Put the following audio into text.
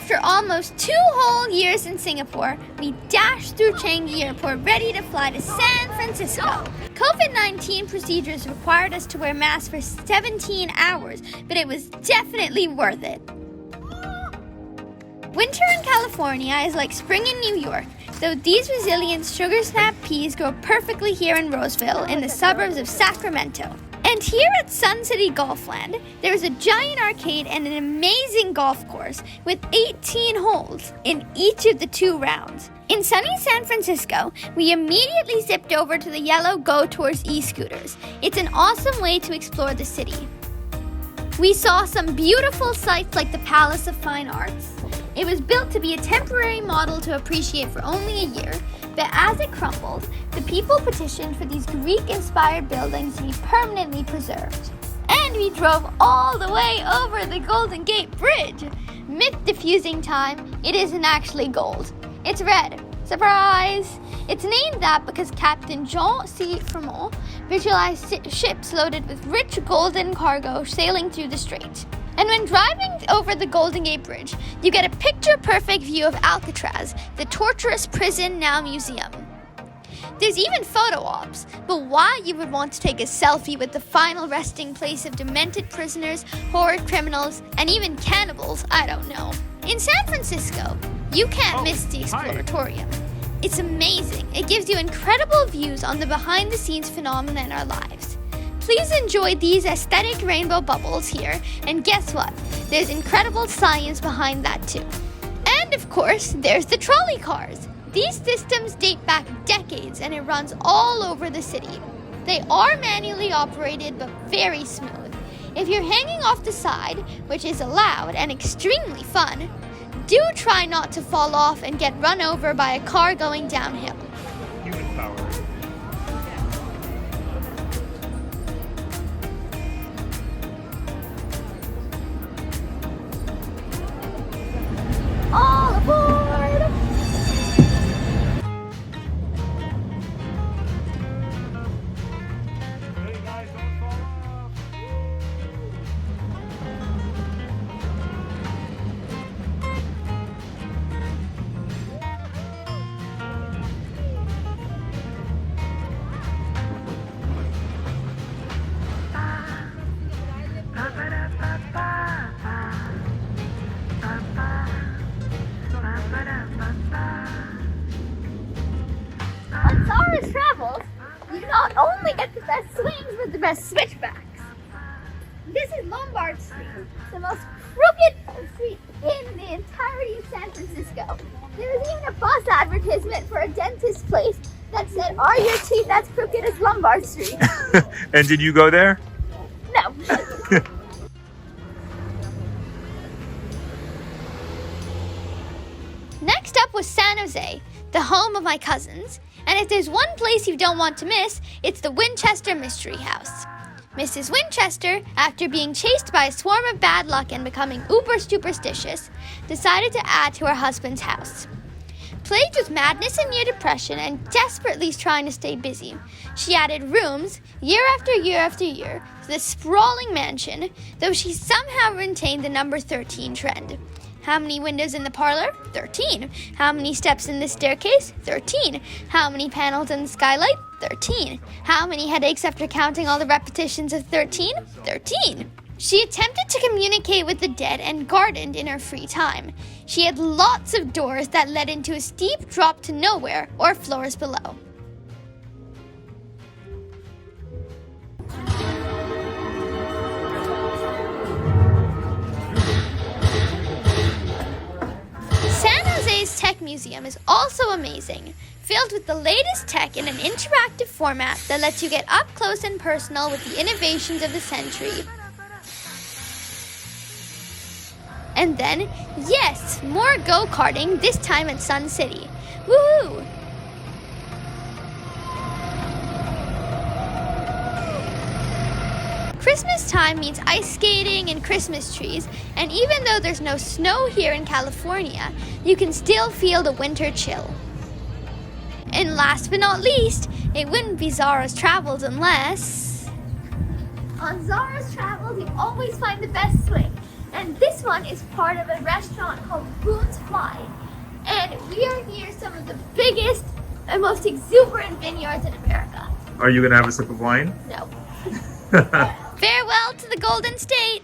After almost 2 whole years in Singapore, we dashed through Changi Airport ready to fly to San Francisco. COVID-19 procedures required us to wear masks for 17 hours, but it was definitely worth it. Winter in California is like spring in New York, though these resilient sugar snap peas grow perfectly here in Roseville in the suburbs of Sacramento. And here at Sun City Golfland, there is a giant arcade and an amazing golf course with 18 holes in each of the 2 rounds. In sunny San Francisco, we immediately zipped over to the yellow Go Tours e-scooters. It's an awesome way to explore the city. We saw some beautiful sights like the Palace of Fine Arts. It was built to be a temporary model to appreciate for only a year, but as it crumbled, the people petitioned for these Greek-inspired buildings to be permanently preserved. And we drove all the way over the Golden Gate Bridge. Myth diffusing time, it isn't actually gold. It's red. Surprise! It's named that because Captain Jean C. Fremont visualized ships loaded with rich golden cargo sailing through the strait. And when driving over the Golden Gate Bridge, you get a picture-perfect view of Alcatraz, the torturous prison now museum. There's even photo ops, but why you would want to take a selfie with the final resting place of demented prisoners, horrid criminals, and even cannibals, I don't know. In San Francisco, you can't miss the Exploratorium. It's amazing. It gives you incredible views on the behind-the-scenes phenomena in our lives. Please enjoy these aesthetic rainbow bubbles here, and guess what? There's incredible science behind that too. And of course, there's the trolley cars. These systems date back decades and it runs all over the city. They are manually operated but very smooth. If you're hanging off the side, which is allowed and extremely fun, do try not to fall off and get run over by a car going downhill. Human power. All aboard! Hey guys, don't fall off. On Zara's travels, you not only get the best swings, but the best switchbacks. This is Lombard Street, the most crooked street in the entirety of San Francisco. There was even a bus advertisement for a dentist place that said, "Are your teeth as crooked as Lombard Street?" And did you go there? No. Next up was San Jose, the home of my cousins. And if there's one place you don't want to miss, it's the Winchester Mystery House. Mrs. Winchester, after being chased by a swarm of bad luck and becoming uber superstitious, decided to add to her husband's house. Plagued with madness and near depression and desperately trying to stay busy, she added rooms, year after year after year, to this sprawling mansion, though she somehow retained the number 13 trend. How many windows in the parlor? 13. How many steps in the staircase? 13. How many panels in the skylight? 13. How many headaches after counting all the repetitions of 13? 13. She attempted to communicate with the dead and gardened in her free time. She had lots of doors that led into a steep drop to nowhere or floors below. San Jose's Tech Museum is also amazing, filled with the latest tech in an interactive format that lets you get up close and personal with the innovations of the century. And then, yes, more go-karting, this time at Sun City. Woohoo! Christmas time means ice skating and Christmas trees, and even though there's no snow here in California, you can still feel the winter chill. And last but not least, it wouldn't be Zara's Travels unless... On Zara's Travels, you always find the best swing. And this one is part of a restaurant called Boone's Fly. And we are near some of the biggest and most exuberant vineyards in America. Are you gonna have a sip of wine? No. Farewell to the Golden State.